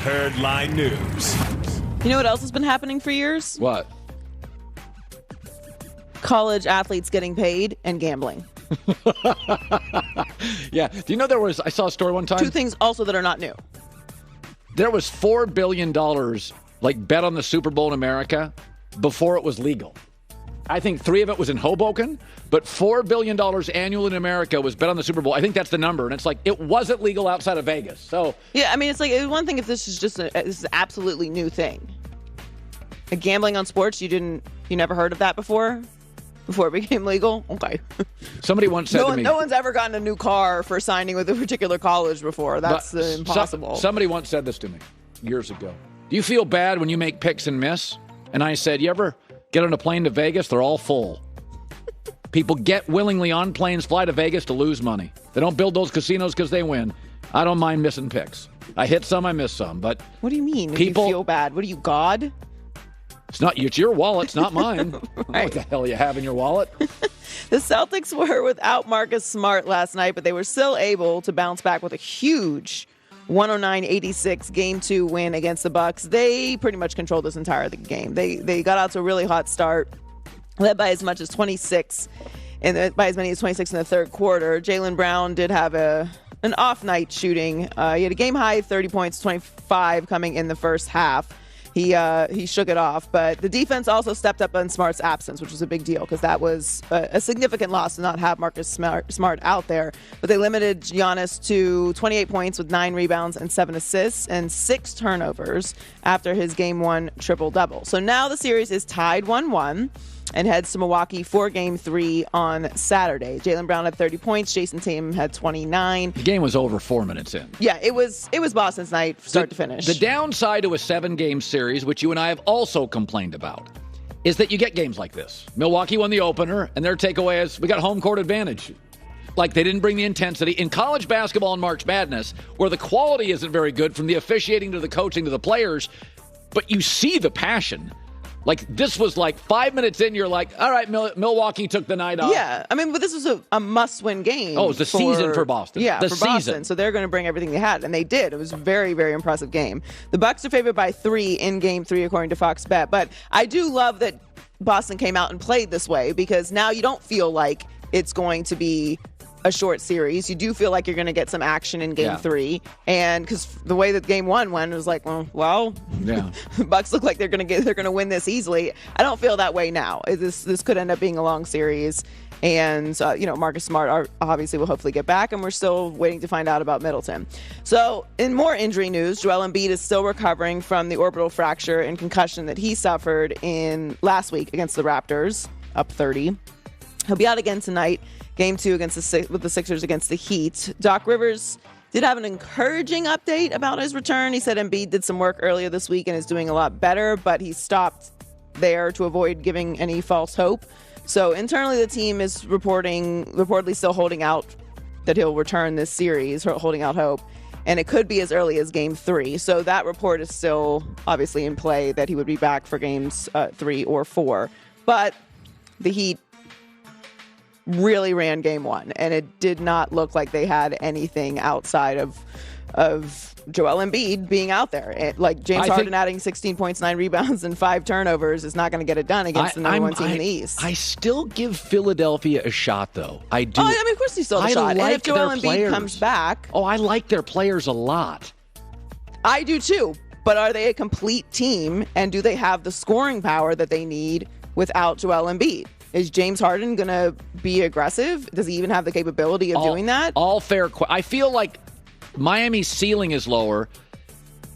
Cowherd Line News. You know what else has been happening for years? What? College athletes getting paid and gambling. Yeah. Do you know I saw a story one time? Two things also that are not new. There was $4 billion bet on the Super Bowl in America before it was legal. I think 3 of it was in Hoboken, but $4 billion annual in America was bet on the Super Bowl. I think that's the number. And it's like, it wasn't legal outside of Vegas. So yeah, I mean, it's like one thing if this is just this is an absolutely new thing. Gambling on sports, you never heard of that before it became legal? Okay. Somebody once said to me, no one's ever gotten a new car for signing with a particular college before. That's impossible. Somebody once said this to me years ago. Do you feel bad when you make picks and miss? And I said, you ever get on a plane to Vegas? They're all full. People get willingly on planes, fly to Vegas to lose money. They don't build those casinos because they win. I don't mind missing picks. I hit some, I miss some. But what do you mean? People you feel bad. What are you, God? It's your wallet. It's not mine. Right. What the hell you have in your wallet? The Celtics were without Marcus Smart last night, but they were still able to bounce back with a huge 109-86 Game 2 win against the Bucks. They pretty much controlled this entire game. They got out to a really hot start, led by as much as 26, and by as many as 26 in the third quarter. Jaylen Brown did have an off night shooting. He had a game high 30 points, 25 coming in the first half. He shook it off, but the defense also stepped up in Smart's absence, which was a big deal because that was a significant loss to not have Marcus Smart out there. But they limited Giannis to 28 points with 9 rebounds and 7 assists and 6 turnovers after his Game 1 triple-double. So now the series is tied 1-1 and heads to Milwaukee for Game 3 on Saturday. Jaylen Brown had 30 points. Jason Tatum had 29. The game was over 4 minutes in. Yeah, it was Boston's night, start to finish. The downside to a 7-game series, which you and I have also complained about, is that you get games like this. Milwaukee won the opener, and their takeaway is we got home court advantage. Like, they didn't bring the intensity. In college basketball and March Madness, where the quality isn't very good from the officiating to the coaching to the players, but you see the passion. Like, this was like 5 minutes in, you're like, all right, Milwaukee took the night off. Yeah, I mean, but this was a must-win game. Oh, it was the season for Boston. Yeah, the for season. Boston. So they're going to bring everything they had, and they did. It was a very, very impressive game. The Bucks are favored by 3 in Game 3, according to Fox Bet. But I do love that Boston came out and played this way because now you don't feel like it's going to be a short series. You do feel like you're going to get some action in Game 3, and because the way that Game 1 went, it was like, well, yeah, the Bucks look like they're going to win this easily. I don't feel that way now. This could end up being a long series, and Marcus Smart obviously will hopefully get back, and we're still waiting to find out about Middleton. So, in more injury news, Joel Embiid is still recovering from the orbital fracture and concussion that he suffered in last week against the Raptors, up 30. He'll be out again tonight. Game 2 with the Sixers against the Heat. Doc Rivers did have an encouraging update about his return. He said Embiid did some work earlier this week and is doing a lot better, but he stopped there to avoid giving any false hope. So internally, the team is reportedly still holding out that he'll return this series, holding out hope. And it could be as early as Game 3. So that report is still obviously in play that he would be back for Games 3 or 4. But the Heat really ran Game 1, and it did not look like they had anything outside of Joel Embiid being out there. James Harden adding 16 points, 9 rebounds, and 5 turnovers is not going to get it done against the number 1 team in the East. I still give Philadelphia a shot, though. I do. Oh, I mean, of course you still have a shot. Like, and if Joel Embiid comes back... Oh, I like their players a lot. I do, too. But are they a complete team, and do they have the scoring power that they need without Joel Embiid? Is James Harden going to be aggressive? Does he even have the capability of doing that? All fair. I feel like Miami's ceiling is lower,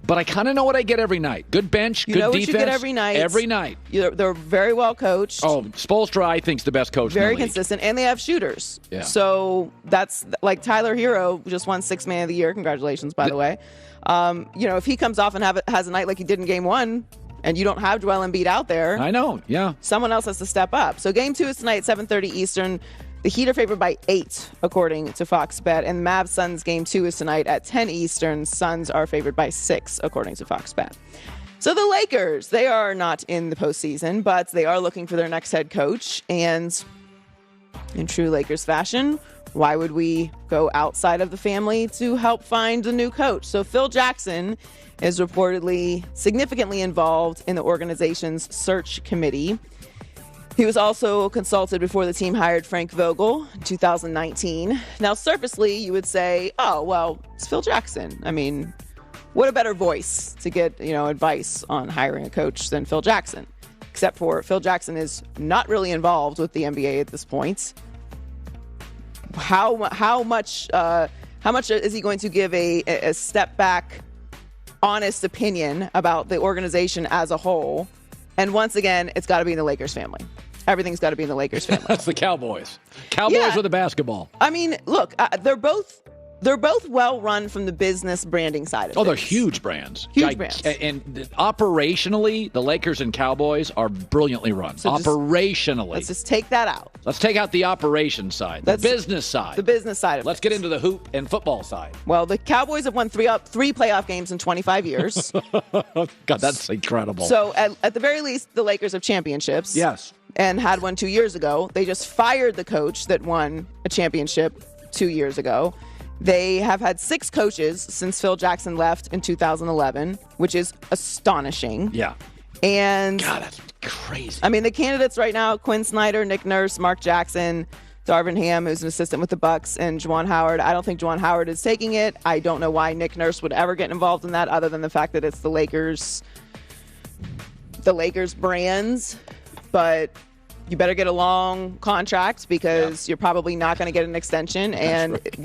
but I kind of know what I get every night. Good bench, good defense. You get every night. Every night. They're very well coached. Oh, Spoelstra, I think, is the best coach in the league. Very consistent, and they have shooters. Yeah. So that's like Tyler Hero just won 6th Man of the Year. Congratulations, by the way. If he comes off and has a night like he did in Game 1, and you don't have Joel Embiid out there. I know, yeah. Someone else has to step up. So Game 2 is tonight at 7:30 Eastern. The Heat are favored by 8, according to Fox Bet. And Mavs-Suns Game 2 is tonight at 10 Eastern. Suns are favored by 6, according to Fox Bet. So the Lakers, they are not in the postseason, but they are looking for their next head coach. And in true Lakers fashion, why would we go outside of the family to help find a new coach? So Phil Jackson is reportedly significantly involved in the organization's search committee. He was also consulted before the team hired Frank Vogel in 2019. Now, surfacely, you would say, oh, well, it's Phil Jackson. I mean, what a better voice to get, advice on hiring a coach than Phil Jackson. Except for Phil Jackson is not really involved with the NBA at this point. How much is he going to give a step back, honest opinion about the organization as a whole? And once again, it's got to be in the Lakers family. Everything's got to be in the Lakers family. That's the Cowboys. Cowboys with the basketball. I mean, look, they're both well run from the business branding side of things. They're huge brands. Huge brands. And operationally, the Lakers and Cowboys are brilliantly run. So operationally. Let's just take that out. Let's take out the operation side, the business side. The business side of it. Let's get into the hoop and football side. Well, the Cowboys have won three playoff games in 25 years. God, that's incredible. So at the very least, the Lakers have championships. Yes. And had one 2 years ago. They just fired the coach that won a championship 2 years ago. They have had 6 coaches since Phil Jackson left in 2011, which is astonishing. Yeah. And God, that's crazy. I mean, the candidates right now, Quinn Snyder, Nick Nurse, Mark Jackson, Darvin Ham, who's an assistant with the Bucks, and Juwan Howard. I don't think Juwan Howard is taking it. I don't know why Nick Nurse would ever get involved in that other than the fact that it's the Lakers brands. But you better get a long contract because you're probably not going to get an extension. And right.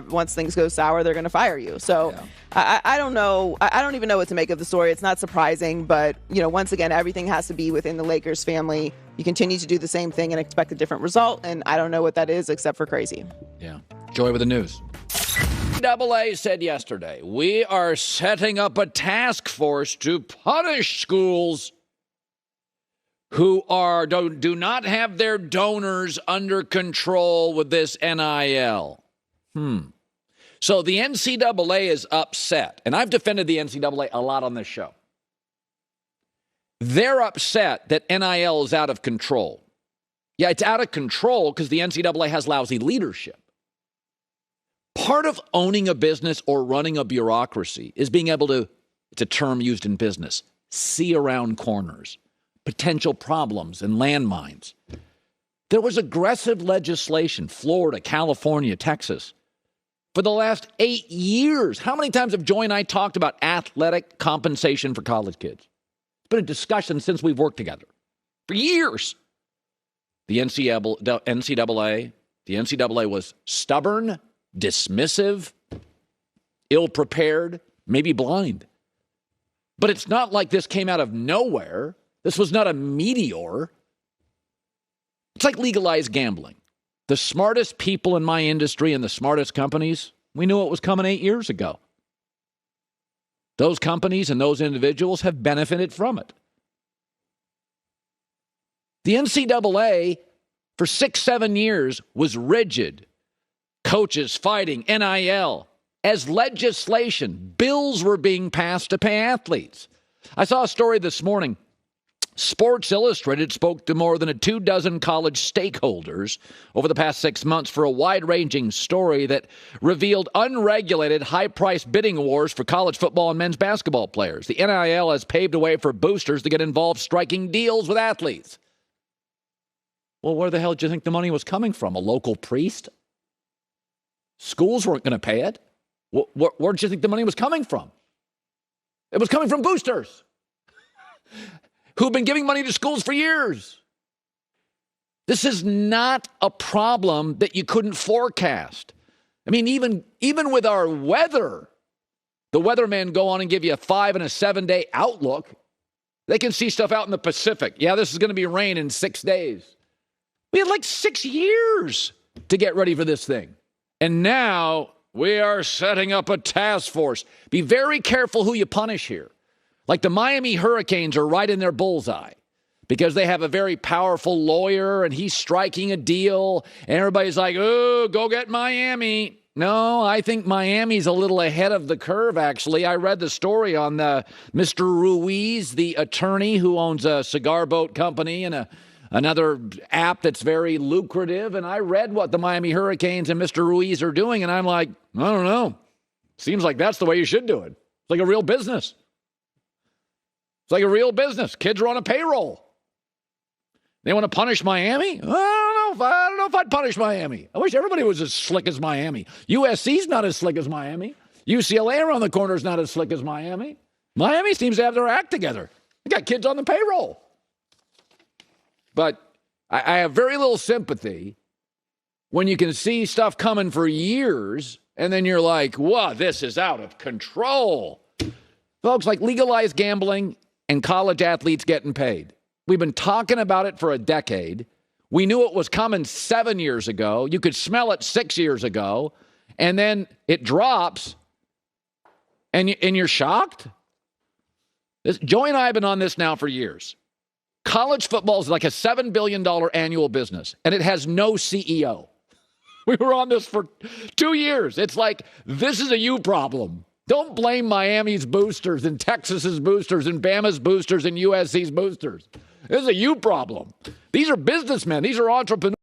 once things go sour, they're going to fire you. So I don't know. I don't even know what to make of the story. It's not surprising. But, once again, everything has to be within the Lakers family. You continue to do the same thing and expect a different result. And I don't know what that is except for crazy. Yeah. Joy with the news. AA said yesterday, we are setting up a task force to punish schools who do not have their donors under control with this NIL. So the NCAA is upset, and I've defended the NCAA a lot on this show. They're upset that NIL is out of control. Yeah, it's out of control because the NCAA has lousy leadership. Part of owning a business or running a bureaucracy is being able to, it's a term used in business, see around corners. Potential problems and landmines. There was aggressive legislation, Florida, California, Texas, for the last 8 years. How many times have Joy and I talked about athletic compensation for college kids? It's been a discussion since we've worked together for years. The NCAA was stubborn, dismissive, ill-prepared, maybe blind. But it's not like this came out of nowhere. This was not a meteor. It's like legalized gambling. The smartest people in my industry and the smartest companies, we knew it was coming 8 years ago. Those companies and those individuals have benefited from it. The NCAA, for 6-7 years, was rigid. Coaches fighting NIL. As legislation, bills were being passed to pay athletes. I saw a story this morning. Sports Illustrated spoke to more than 24 college stakeholders over the past 6 months for a wide-ranging story that revealed unregulated, high-priced bidding wars for college football and men's basketball players. The NIL has paved a way for boosters to get involved striking deals with athletes. Well, where the hell did you think the money was coming from? A local priest? Schools weren't going to pay it. Where did you think the money was coming from? It was coming from boosters who've been giving money to schools for years. This is not a problem that you couldn't forecast. I mean, even with our weather, the weathermen go on and give you a 5 and a 7 day outlook. They can see stuff out in the Pacific. Yeah, this is going to be rain in 6 days. We had like 6 years to get ready for this thing. And now we are setting up a task force. Be very careful who you punish here. Like the Miami Hurricanes are right in their bullseye because they have a very powerful lawyer and he's striking a deal. And everybody's like, oh, go get Miami. No, I think Miami's a little ahead of the curve, actually. I read the story on Mr. Ruiz, the attorney who owns a cigar boat company and another app that's very lucrative. And I read what the Miami Hurricanes and Mr. Ruiz are doing. And I'm like, I don't know. Seems like that's the way you should do it. It's like a real business. It's like a real business. Kids are on a payroll. They want to punish Miami? I don't know if I'd punish Miami. I wish everybody was as slick as Miami. USC's not as slick as Miami. UCLA around the corner is not as slick as Miami. Miami seems to have their act together. They got kids on the payroll. But I have very little sympathy when you can see stuff coming for years and then you're like, whoa, this is out of control. Folks, like legalized gambling and college athletes getting paid. We've been talking about it for a decade. We knew it was coming 7 years ago. You could smell it 6 years ago. And then it drops and you're shocked? Joey and I have been on this now for years. College football is like a $7 billion annual business, and it has no CEO. We were on this for 2 years. It's like, this is a you problem. Don't blame Miami's boosters and Texas's boosters and Bama's boosters and USC's boosters. This is a you problem. These are businessmen. These are entrepreneurs.